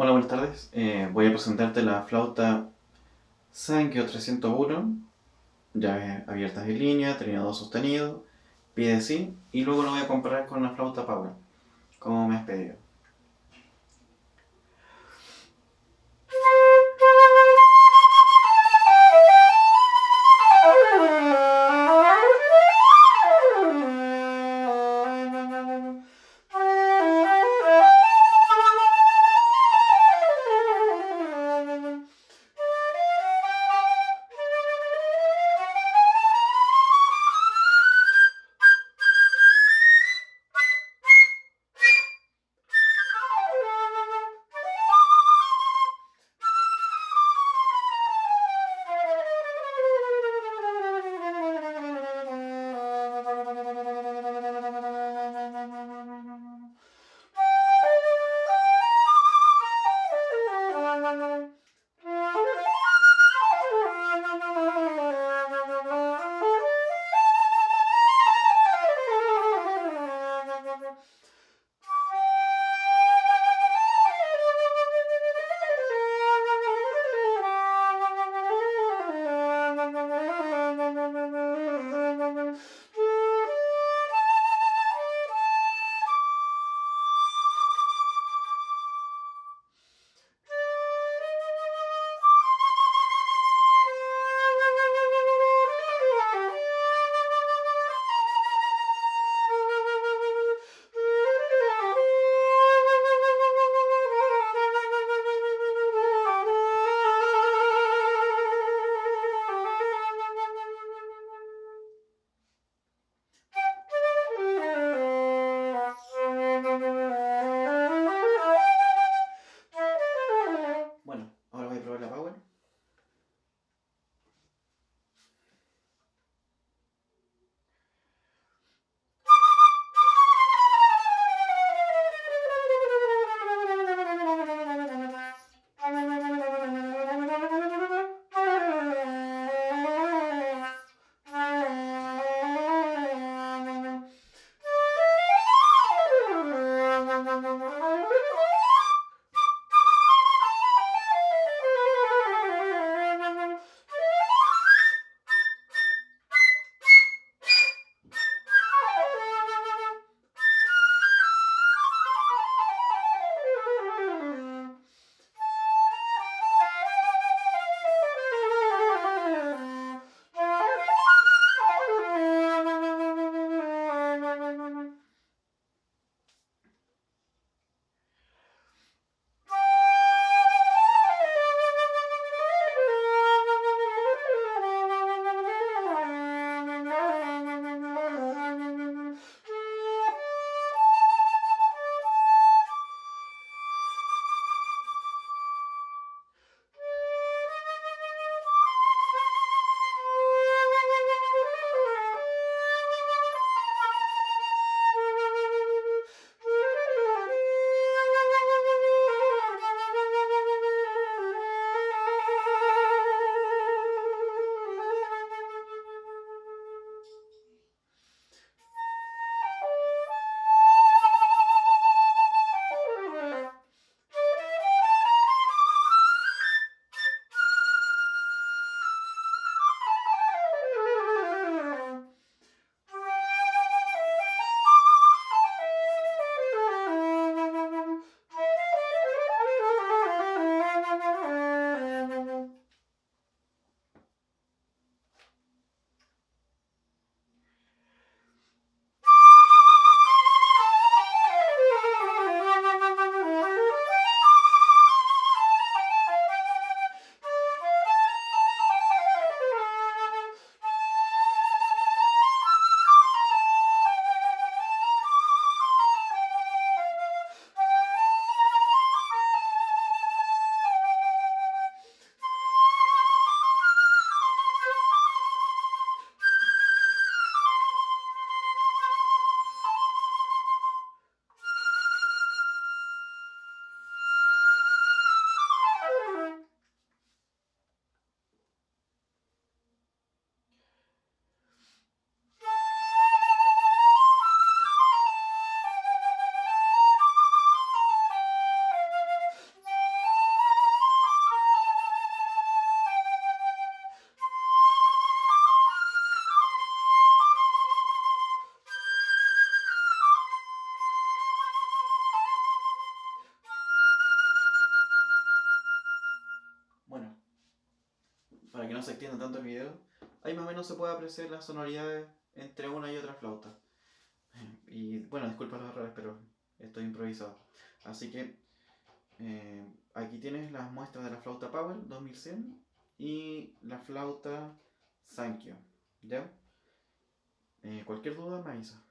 Hola, buenas tardes. Voy a presentarte la flauta Sankyo 301, llaves abiertas en línea, terminado sostenido, pide sí, y luego lo voy a comparar con la flauta Powell, como me has pedido. no se extienda tanto el video, ahí más o menos se puede apreciar las sonoridades entre una y otra flauta. Y bueno, disculpa los errores, pero estoy improvisado. Así que aquí tienes las muestras de la flauta Powell 2100 y la flauta Sankyo. ¿Ya? Cualquier duda me avisa.